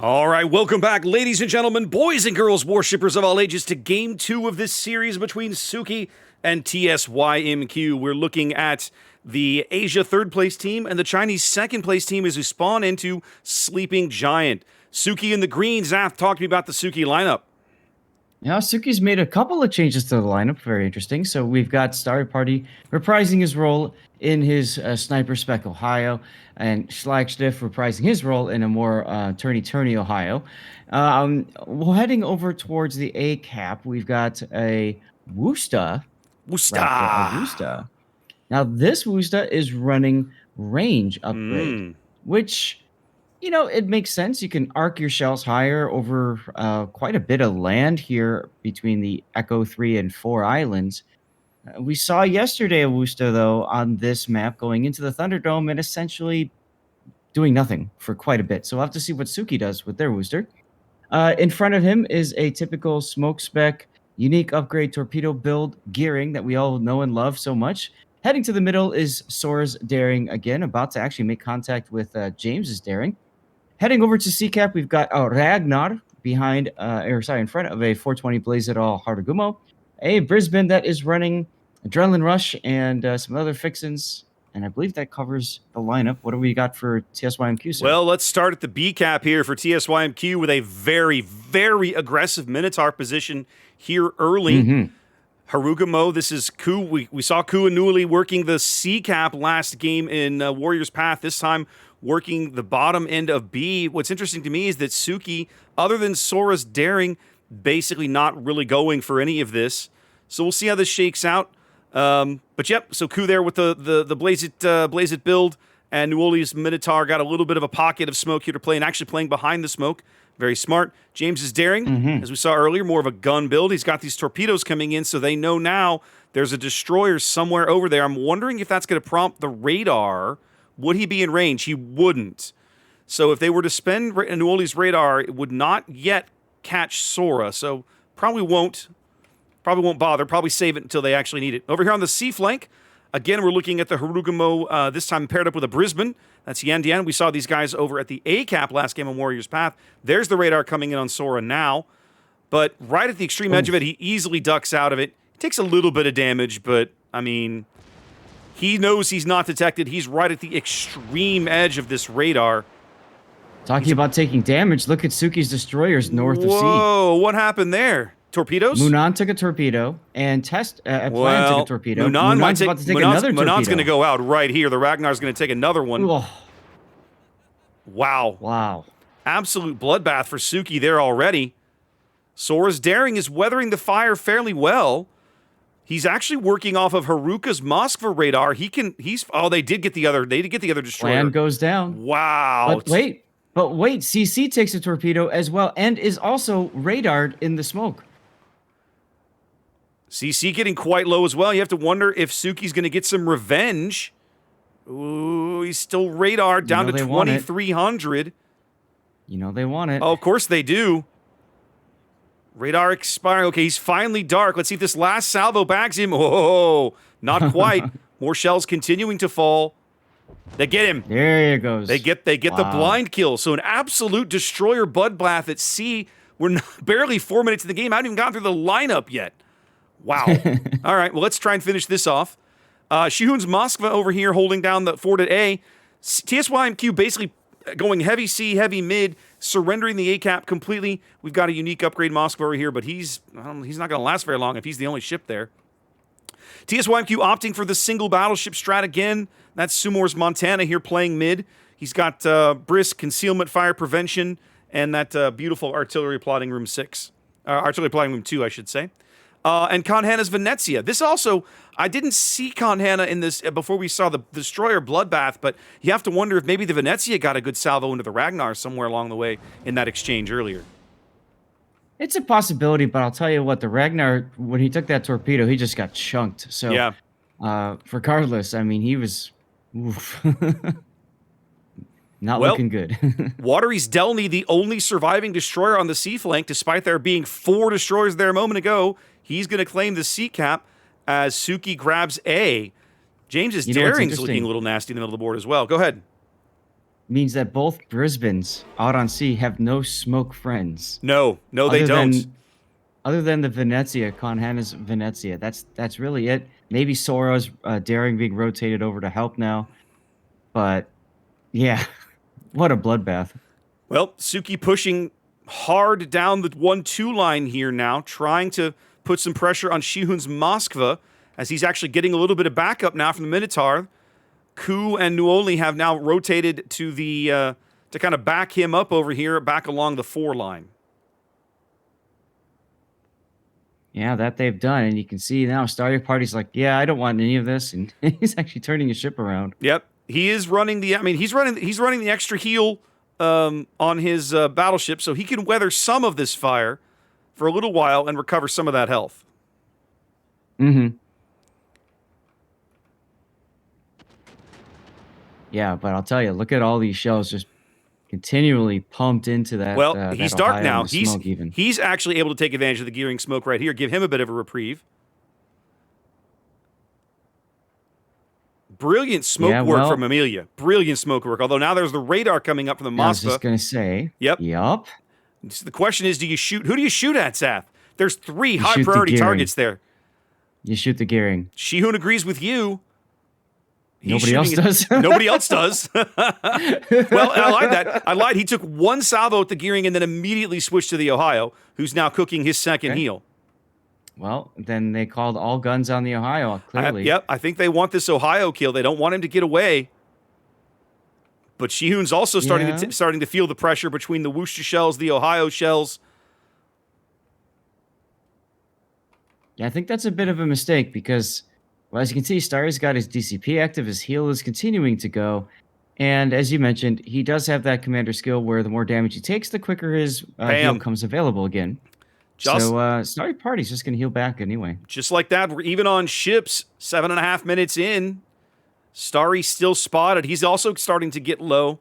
All right, welcome back, ladies and gentlemen, boys and girls, worshippers of all ages, to Game 2 of this series between TSUKI and TSYMQ. We're looking at the Asia third-place team and the Chinese second-place team as we spawn into Sleeping Giant. Suki in the green. Zath, talk to me about the Suki lineup. Yeah, Suki's made a couple of changes to the lineup. Very interesting. So we've got Star Party reprising his role in his Sniper Spec Ohio, and Schlagstiff reprising his role in a more turny Ohio. Well, heading over towards the A cap, we've got a Woosta. Woosta. Now this Woosta is running range upgrade, which, you know, it makes sense. You can arc your shells higher over quite a bit of land here between the Echo 3 and 4 islands. We saw yesterday a Woosta, though, on this map going into the Thunderdome and essentially doing nothing for quite a bit. So we'll have to see what Suki does with their Wooster. In front of him is a typical smoke spec, unique upgrade torpedo build gearing that we all know and love so much. Heading to the middle is Sora's Daring again, about to actually make contact with James's Daring. Heading over to CCAP, we've got Ragnar behind, in front of a 420 Blaze It All Harugumo, a Brisbane that is running Adrenaline Rush and some other fixins, and I believe that covers the lineup. What do we got for TSYMQ, sir? Well, let's start at the B cap here for TSYMQ with a very, very aggressive Minotaur position here early. Harugumo, this is Ku. We saw Ku and Nuli working the C cap last game in Warrior's Path. This time, working the bottom end of B. What's interesting to me is that Suki, other than Sora's Daring, basically not really going for any of this. So we'll see how this shakes out. But yep, so Ku there with the Blaze It build, and Nuoli's Minotaur got a little bit of a pocket of smoke here to play, and actually playing behind the smoke. Very smart. James is Daring, as we saw earlier, more of a gun build. He's got these torpedoes coming in, so they know now there's a destroyer somewhere over there. I'm wondering if that's going to prompt the radar. Would he be in range? He wouldn't. So if they were to spend Nuoli's radar, it would not yet catch Sora. So probably won't bother. Probably save it until they actually need it. Over here on the C flank, again, we're looking at the Harugumo, this time paired up with a Brisbane. That's Yandian. We saw these guys over at the A cap last game on Warrior's Path. There's the radar coming in on Sora now. But right at the extreme edge of it, he easily ducks out of it. He takes a little bit of damage, but, I mean, he knows he's not detected. He's right at the extreme edge of this radar. Talking about taking damage, look at Suki's destroyers north of C. Whoa, what happened there? Torpedoes? Munan took a torpedo, and Plan took a torpedo. Munan's about to take another torpedo. Munan's going to go out right here. The Ragnar's going to take another one. Oh. Wow. Absolute bloodbath for Suki there already. Sora's Daring is weathering the fire fairly well. He's actually working off of Haruka's Moskva radar. They did get the other destroyer. Plan goes down. Wow. But wait, CC takes a torpedo as well and is also radared in the smoke. CC getting quite low as well. You have to wonder if Suki's going to get some revenge. Ooh, he's still radared down to 2,300. You know they want it. Oh, of course they do. Radar expiring. Okay, he's finally dark. Let's see if this last salvo bags him. Oh, not quite. More shells continuing to fall. They get him. There he goes. They get the blind kill. So an absolute destroyer bloodbath at sea. We're barely 4 minutes in the game. I haven't even gotten through the lineup yet. Wow. All right, well, let's try and finish this off. Shihun's Moskva over here holding down the fort at A. TSYMQ basically going heavy C, heavy mid, surrendering the A cap completely. We've got a unique upgrade Moskva over here, but he's not going to last very long if he's the only ship there. TSYMQ opting for the single battleship strat again. That's Sumor's Montana here playing mid. He's got brisk concealment fire prevention and that beautiful artillery plotting room 6. Artillery plotting room 2, I should say. And Conhana's Venezia. This also, I didn't see Conhana in this before we saw the destroyer bloodbath, but you have to wonder if maybe the Venezia got a good salvo into the Ragnar somewhere along the way in that exchange earlier. It's a possibility, but I'll tell you what, the Ragnar, when he took that torpedo, he just got chunked. So, yeah. Regardless, I mean, he was not looking good. Watery's Delny, the only surviving destroyer on the sea flank, despite there being 4 destroyers there a moment ago. He's going to claim the sea cap as Suki grabs A. James's Daring's looking a little nasty in the middle of the board as well. Go ahead. means that both Brisbanes out on sea have no smoke friends. No, they Other don't. than other than the Venezia, Conhana's Venezia. That's really it. Maybe Sora's Daring being rotated over to help now. But yeah, what a bloodbath. Well, Suki pushing hard down the 1-2 line here now, trying to put some pressure on Shihun's Moskva as he's actually getting a little bit of backup now from the Minotaur. Ku and Nuoli have now rotated to the to kind of back him up over here, back along the 4 line. Yeah, that they've done. And you can see now Starry Party's like, yeah, I don't want any of this. And he's actually turning his ship around. Yep. He is running the, I mean, he's running the extra heal on his battleship so he can weather some of this fire for a little while and recover some of that health. Mm-hmm. Yeah, but I'll tell you, look at all these shells just continually pumped into that. Well, he's that dark Ohio now. and the smoke even. He's actually able to take advantage of the gearing smoke right here, give him a bit of a reprieve. Brilliant smoke work from Amelia. Brilliant smoke work. Although now there's the radar coming up from the Moskva. I was just going to say. Yep. Yep. So the question is, who do you shoot at, Seth? There's 3 high priority targets there. You shoot the gearing. Shihun agrees with you. Nobody else does. Nobody else does. Well, I lied that. I lied. He took 1 salvo at the gearing and then immediately switched to the Ohio, who's now cooking his second heal. Well, then they called all guns on the Ohio, clearly. Yep, I think they want this Ohio kill. They don't want him to get away. But Shihun's also starting to feel the pressure between the Worcester shells, the Ohio shells. Yeah, I think that's a bit of a mistake because, well, as you can see, Starry's got his DCP active. His heal is continuing to go. And as you mentioned, he does have that commander skill where the more damage he takes, the quicker his heal comes available again. So Starry Party's just going to heal back anyway. Just like that, we're even on ships, 7.5 minutes in. Starry's still spotted. He's also starting to get low.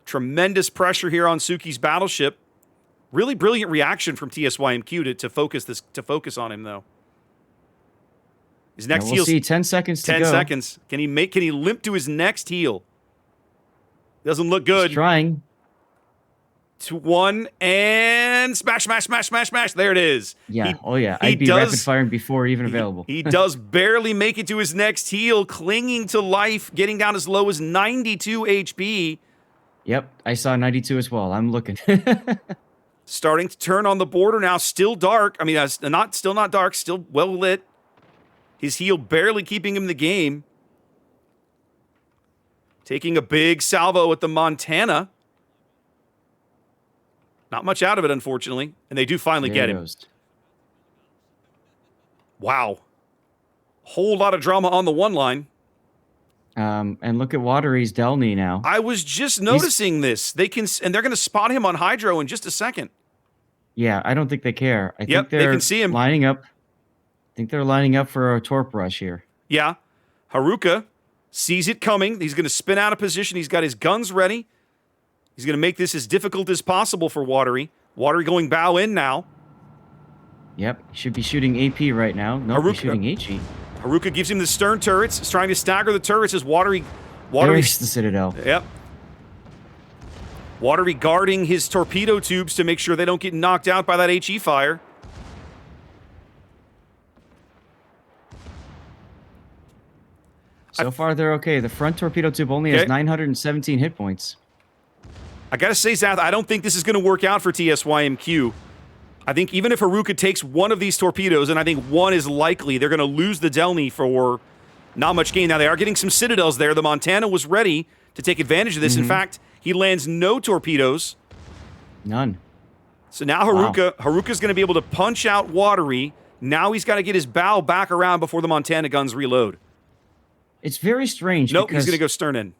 Tremendous pressure here on Suki's battleship. Really brilliant reaction from TSYMQ to focus on him, though. His next heal. We'll see. 10 seconds to go. 10 seconds. Can he limp to his next heal? Doesn't look good. He's trying. 1 and smash. There it is. Yeah. I'd be rapid firing before even available. He does barely make it to his next heal, clinging to life, getting down as low as 92 HP. Yep, I saw 92 as well. I'm looking. Starting to turn on the border now. Still dark. I mean, still not dark. Still well lit. His heal barely keeping him in the game. Taking a big salvo at the Montana. Not much out of it, unfortunately. And they do finally get him. Wow. Whole lot of drama on the 1 line. And look at Watery's Delny now. I was just noticing this. They're going to spot him on Hydro in just a second. Yeah, I don't think they care. I think they can see him lining up. I think they're lining up for a torp rush here. Yeah. Haruka sees it coming. He's going to spin out of position. He's got his guns ready. He's going to make this as difficult as possible for Watery. Watery going bow in now. Yep, he should be shooting AP right now. No, he's shooting HE. Haruka gives him the stern turrets. He's trying to stagger the turrets as Watery. There's the Citadel. Yep. Watery guarding his torpedo tubes to make sure they don't get knocked out by that HE fire. So far, they're okay. The front torpedo tube only has 917 hit points. I got to say, Zath, I don't think this is going to work out for TSYMQ. I think even if Haruka takes one of these torpedoes, and I think one is likely, they're going to lose the Delny for not much gain. Now, they are getting some Citadels there. The Montana was ready to take advantage of this. In fact, he lands no torpedoes. None. So now Haruka's going to be able to punch out Watery. Now he's got to get his bow back around before the Montana guns reload. It's very strange. Nope, he's going to go stern in.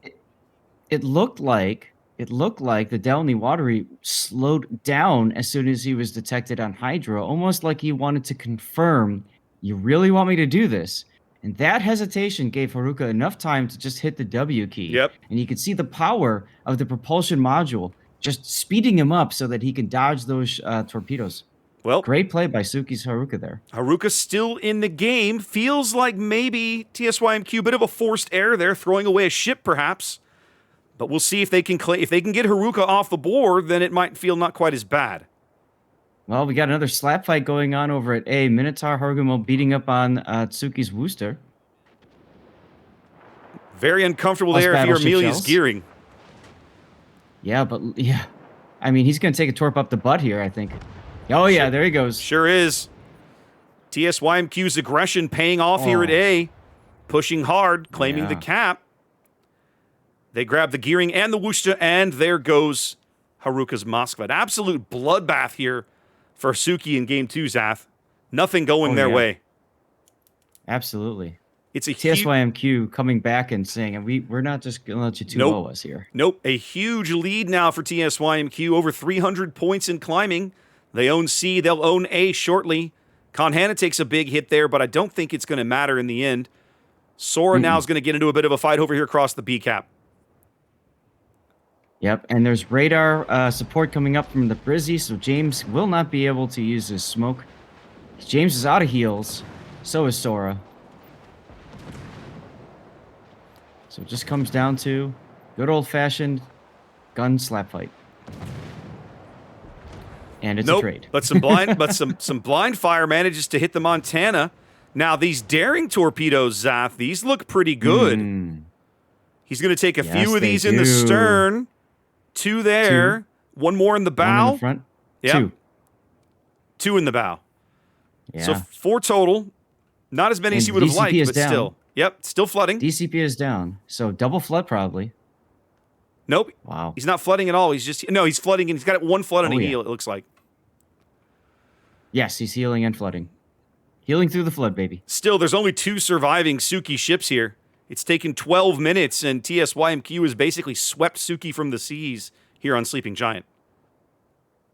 It looked like the Delny Watery slowed down as soon as he was detected on Hydro, almost like he wanted to confirm, you really want me to do this? And that hesitation gave Haruka enough time to just hit the W key. Yep. And you could see the power of the propulsion module just speeding him up so that he can dodge those torpedoes. Well, great play by Suki's Haruka there. Haruka still in the game. Feels like maybe TSYMQ, bit of a forced error there, throwing away a ship perhaps. But we'll see if they can if they can get Haruka off the board, then it might feel not quite as bad. Well, we got another slap fight going on over at A. Minotaur Harugumo beating up on Tsuki's Wooster. Very uncomfortable there if you're Amelia's gearing. Yeah, but yeah. I mean, he's going to take a torp up the butt here, I think. Oh, yeah, there he goes. Sure is. TSYMQ's aggression paying off here at A. Pushing hard, claiming the cap. They grab the gearing and the Wushta, and there goes Haruka's Moskva. An absolute bloodbath here for Suki in Game 2, Zath. Nothing going their way. Absolutely. It's a TSYMQ coming back and saying, we're not just going to let you 2-0 us here. Nope. A huge lead now for TSYMQ. Over 300 points in climbing. They own C. They'll own A shortly. Conhana takes a big hit there, but I don't think it's going to matter in the end. Sora now is going to get into a bit of a fight over here across the B cap. Yep, and there's radar support coming up from the Brizzy, so James will not be able to use his smoke. James is out of heals. So is Sora. So it just comes down to good old-fashioned gun slap fight. And it's a trade. But some blind fire manages to hit the Montana. Now these daring torpedoes, Zath, these look pretty good. He's going to take a few of these in the stern. 2 there. 1 more in the bow. 1 in the front. Yeah. 2 in the bow. Yeah. So 4 total. Not as many as you would have liked, but down. Still. Yep, still flooding. DCP is down. So double flood probably. Nope. Wow. He's not flooding at all. He's flooding, and he's got 1 flood and a heal, it looks like. Yes, he's healing and flooding. Healing through the flood, baby. Still, there's only 2 surviving Suki ships here. It's taken 12 minutes, and TSYMQ has basically swept Suki from the seas here on Sleeping Giant.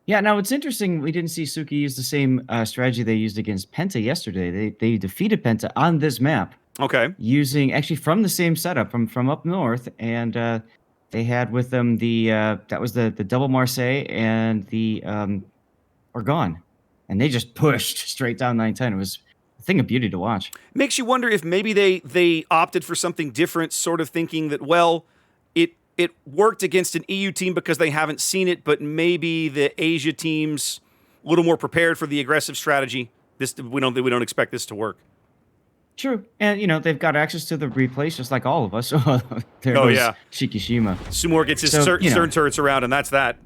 Yeah, now it's interesting we didn't see Suki use the same strategy they used against Penta yesterday. They defeated Penta on this map. Okay. Using, actually from the same setup, from up north, and they had with them the, that was the double Marseille and the Orgon. And they just pushed straight down 910. It was a thing of beauty to watch. Makes you wonder if maybe they opted for something different, sort of thinking that, well, it worked against an EU team because they haven't seen it, but maybe the Asia team's a little more prepared for the aggressive strategy. We don't expect this to work. True. And, they've got access to the replays just like all of us. There goes Shikishima. Sumor gets his stern turrets around, and that's that.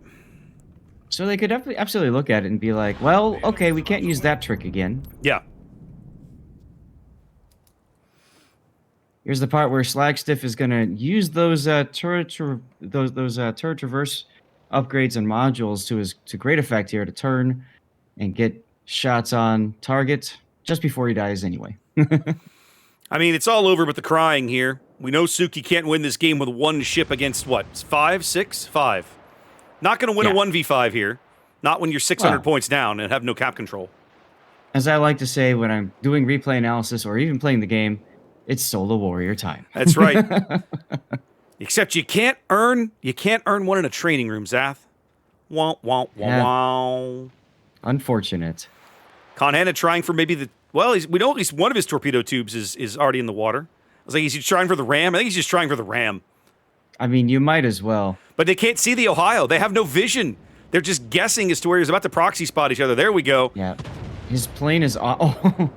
So they could absolutely look at it and be like, well, okay, we can't use that trick again. Yeah. Here's the part where Slagstiff is going to use those turret traverse upgrades and modules to great effect here to turn and get shots on target just before he dies anyway. I mean, it's all over but the crying here. We know Suki can't win this game with 1 ship against, what, 5, 6? 5. Not going to win a 1v5 here. Not when you're 600 points down and have no cap control. As I like to say when I'm doing replay analysis or even playing the game, it's solo warrior time. That's right. Except you can't earn one in a training room, Zath. Wah, wah, wah, wah. Unfortunate. Conhana trying for maybe we know at least one of his torpedo tubes is already in the water. I was like, is he trying for the ram? I think he's just trying for the ram. I mean, you might as well. But they can't see the Ohio. They have no vision. They're just guessing as to where he's about to proxy spot each other. There we go. Yeah. His plane is off. Oh,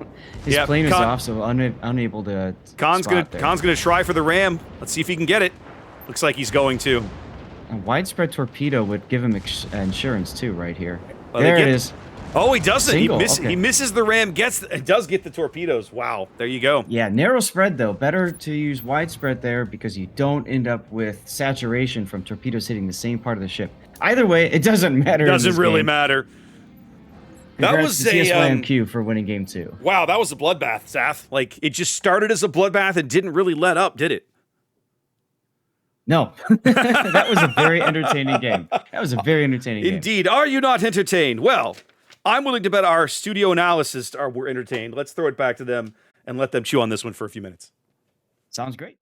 his plane is off, so unable to. Khan's gonna try for the ram. Let's see if he can get it. Looks like he's going to. A widespread torpedo would give him insurance too, right here. There it is. Oh, he doesn't. He misses the ram. Does get the torpedoes. Wow. There you go. Yeah, narrow spread though. Better to use widespread there because you don't end up with saturation from torpedoes hitting the same part of the ship. Either way, it doesn't matter. Doesn't really matter. That was a TSYMQ for winning game 2. Wow, that was a bloodbath, Zath. Like, it just started as a bloodbath and didn't really let up, did it? No. That was a very entertaining game. Indeed. Are you not entertained? Well, I'm willing to bet our studio analysts were entertained. Let's throw it back to them and let them chew on this one for a few minutes. Sounds great.